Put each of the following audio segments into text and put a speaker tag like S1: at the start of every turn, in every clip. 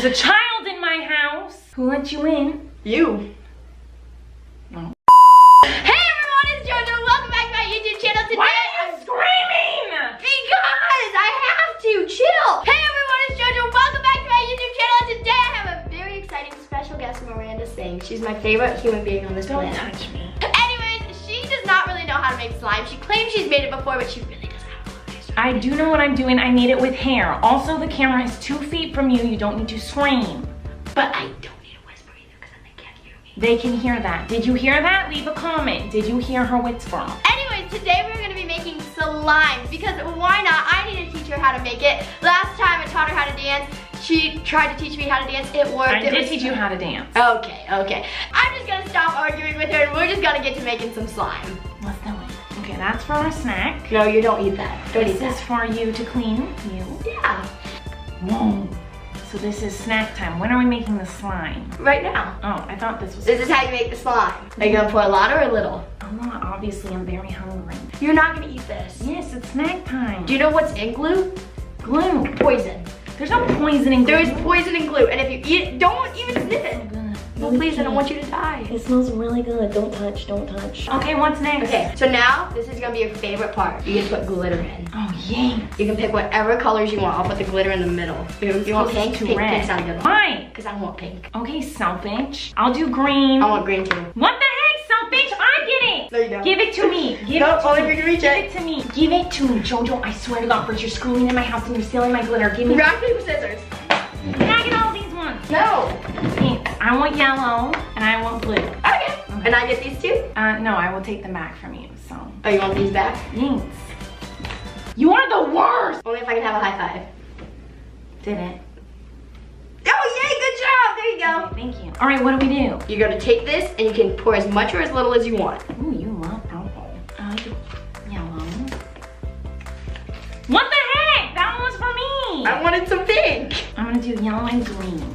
S1: There's a child in my house. Who let you in?
S2: You.
S1: No.
S2: Hey everyone, it's JoJo. Welcome back to my YouTube channel today.
S1: Why are you screaming?
S2: Because I have to. Chill. Hey everyone, it's JoJo. Welcome back to my YouTube channel. Today I have a very exciting special guest, Miranda Singh. She's my favorite human being on this planet.
S1: Don't touch me.
S2: Anyways, she does not really know how to make slime. She claims she's made it before, but she really doesn't have a clue.
S1: I do know what I'm doing. I made it with hair. Also, the camera is 2 feet from you. You don't need to scream.
S2: But I don't need to whisper either because then they can't hear me.
S1: They can hear that. Did you hear that? Leave a comment. Did you hear her whisper?
S2: Anyways, today we're going to be making slime because why not? I need to teach her how to make it. Last time I taught her how to dance. She tried to teach me how to dance. It worked.
S1: I did teach you how to dance.
S2: Okay. I'm just going to stop arguing with her and we're just going to get to making some slime.
S1: Let's do it. Okay, that's for our snack.
S2: No, you don't eat that. Don't eat
S1: This is
S2: that.
S1: for you to clean. You.
S2: Yeah.
S1: Whoa. So this is snack time. When are we making the slime?
S2: Right now.
S1: Oh, I thought this was...
S2: This is how you make the slime. Are you going to pour a lot or a little?
S1: I'm not, obviously, I'm very hungry.
S2: You're not going to eat this.
S1: Yes, it's snack time.
S2: Do you know what's in glue?
S1: Glue.
S2: Poison.
S1: There's no poison in glue.
S2: There is poison in glue, and if you eat it, don't even sniff it. No, please, I don't want you to die.
S1: It smells really good. Don't touch, don't touch. Okay, what's next?
S2: Okay, so now this is gonna be your favorite part. You get to put glitter in.
S1: Oh, yay.
S2: You can pick whatever colors you want. I'll put the glitter in the middle. You want pink?
S1: To
S2: Pink,
S1: red.
S2: pink's not a good one.
S1: Why?
S2: Because I want pink.
S1: Okay, selfish. I'll do green.
S2: I want green too.
S1: What the heck, selfish? I get it.
S2: There you go.
S1: Give it to me. Give
S2: No,
S1: it to
S2: only
S1: me.
S2: if you can reach
S1: Give
S2: it.
S1: it to me. Give it to me, Jojo. I swear to God, first you're screwing in my house and you're stealing my glitter. Give me.
S2: Rock, paper, scissors.
S1: Can I get all these ones?
S2: No.
S1: Thanks. I want yellow and I want blue.
S2: Okay. And I get these two?
S1: No, I will take them back from you. So.
S2: Oh, you want these back?
S1: Thanks. You are the worst.
S2: Only if I can have a high five.
S1: Did it?
S2: Oh, yay, good job. There you go.
S1: Okay, thank you. All right, what do we do?
S2: You're gonna take this and you can pour as much or as little as you want.
S1: Ooh, you love purple. Yellow. What the heck? That one was for me.
S2: I wanted some pink.
S1: I'm gonna do yellow and green.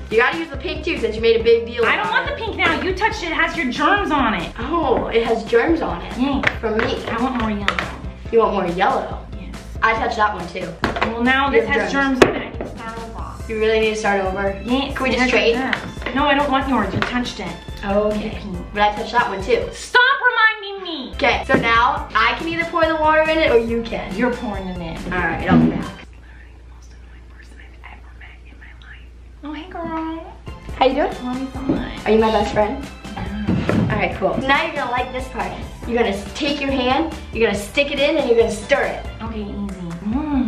S2: You gotta use the pink too since you made a big deal
S1: I don't
S2: about
S1: want
S2: it.
S1: the pink now. You touched it. It has your germs on it.
S2: Oh, it has germs on it.
S1: Yay.
S2: From me.
S1: I want more yellow.
S2: You want more yellow?
S1: Yes.
S2: I touched that one too.
S1: Well, now
S2: You
S1: this
S2: have
S1: has
S2: germs.
S1: germs on it. I can start over.
S2: You really need to start over?
S1: Yes.
S2: Can we
S1: it
S2: just
S1: has
S2: trade?
S1: germs. No, I don't want yours. You touched it.
S2: Okay. But I touched that one too.
S1: Stop reminding me.
S2: Okay, so now I can either pour the water in it or you can.
S1: You're pouring it in.
S2: All right, I'll be back.
S1: Most annoying person I've ever met in my life. Oh, hey, girl.
S2: How you doing?
S1: Love you so much.
S2: Are you my best friend?
S1: Yeah.
S2: All right, cool. Now you're gonna like this part. You're gonna take your hand, you're gonna stick it in, and you're gonna stir it.
S1: Okay, easy.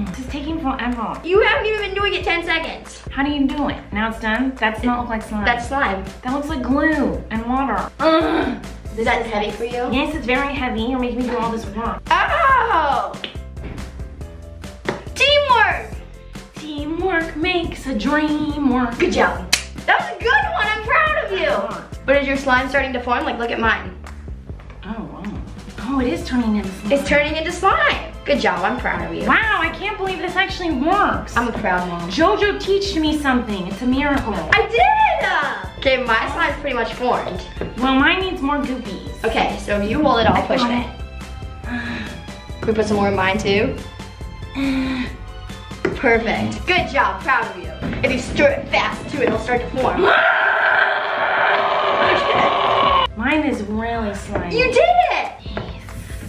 S1: This is taking forever.
S2: You haven't even been doing it 10 seconds.
S1: How do you do it? Now it's done? That does not look like slime.
S2: That's slime.
S1: That looks like glue and water. Ugh.
S2: Is that heavy for you?
S1: Yes, it's very heavy. You're making me do all this work.
S2: Oh! Teamwork!
S1: Teamwork makes a dream work.
S2: Good job. That was a good one. I'm proud of you. But is your slime starting to form? Like, look at mine.
S1: Oh, wow. Oh, it is turning into slime.
S2: It's turning into slime. Good job. I'm proud of you.
S1: Wow, I can't believe this actually works.
S2: I'm a proud mom.
S1: Jojo teached me something. It's a miracle.
S2: I did! Okay, my slime's pretty much formed.
S1: Well, mine needs more goopies.
S2: Okay, so if you hold it, I'll push
S1: got
S2: it. Can we put some more in mine too? Perfect. Good job. Proud of you. If you stir it fast too, it'll start to form.
S1: Mine is really slimy.
S2: You did it!
S1: Yes.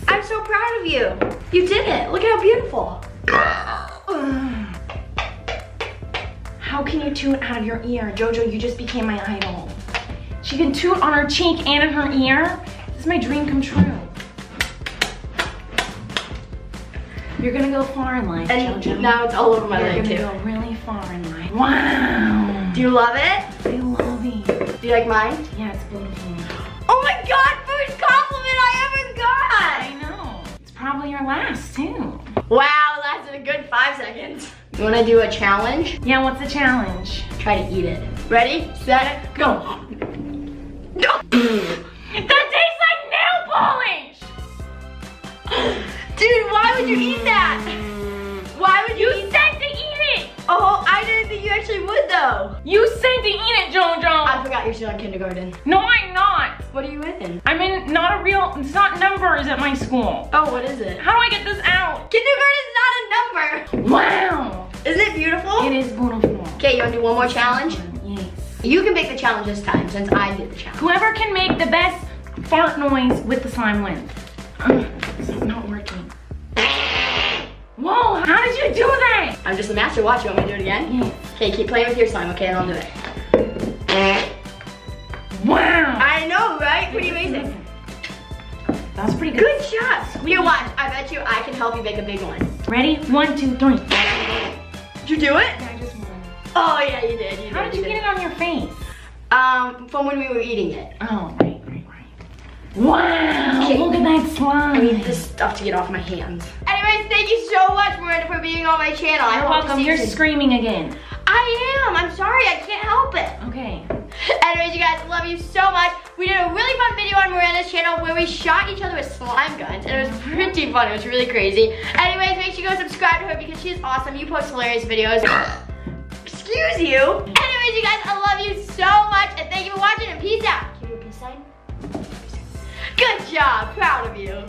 S2: I'm so proud of you. You did it. Look at how beautiful.
S1: How can you toot out of your ear? Jojo, you just became my idol. She can toot on her cheek and in her ear. This is my dream come true. You're gonna go far in life,
S2: And
S1: Jojo.
S2: now it's all over my
S1: You're
S2: leg
S1: gonna
S2: too.
S1: go really far in life. Wow.
S2: Do you love it?
S1: I love it.
S2: Do you like mine?
S1: Yeah, it's beautiful.
S2: Oh my god, first compliment I ever
S1: I
S2: got!
S1: know. It's probably your last, too.
S2: Wow, lasted a good 5 seconds. You wanna do a challenge?
S1: Yeah, what's the challenge?
S2: Try to eat it. Ready, set, go.
S1: That tastes like nail polish!
S2: Dude, why would you eat that? Why would you eat that?
S1: said to eat it!
S2: Oh, I didn't think you actually would though.
S1: You said to eat it, Jojo!
S2: I forgot you're still in kindergarten.
S1: No, I'm not.
S2: What are you in?
S1: I'm in it's not numbers at my school.
S2: Oh, what is it?
S1: How do I get this out?
S2: Kindergarten's not a number.
S1: Wow!
S2: Isn't it beautiful?
S1: It is beautiful.
S2: Okay, you wanna do one more challenge?
S1: Yes.
S2: You can make the challenge this time since I did the challenge.
S1: Whoever can make the best fart noise with the slime wins. It's not working. Whoa, how did you do that?
S2: I'm just the master. Watch, you want me to do it again?
S1: Yes.
S2: Okay, keep playing with your slime, okay, and I'll do it.
S1: Wow.
S2: I know, right? Pretty amazing.
S1: That was pretty good.
S2: Good job. Here, watch. I bet you I can help you make a big one.
S1: Ready? 1, 2, 3.
S2: Did you do it?
S1: I just won.
S2: Oh, yeah, you did.
S1: How did you get it on your face?
S2: From when we were eating it.
S1: Oh, right. Wow,
S2: Okay.
S1: look at that slime.
S2: I need this stuff to get off my hands. Anyways, thank you so much, Miranda, for being on my channel. I
S1: You're
S2: hope to
S1: welcome.
S2: see
S1: You're
S2: you soon.
S1: screaming again.
S2: I am. I'm sorry. I can't help it.
S1: Okay.
S2: Anyways, you guys, love you so much. We did a really fun video on Miranda's channel where we shot each other with slime guns, and it was pretty fun. It was really crazy. Anyways, make sure you go subscribe to her because she's awesome. You post hilarious videos. Excuse you. Anyways, you guys, I love you so much, and thank you for watching, and peace out. Can you do a peace sign? Good job. Proud of you.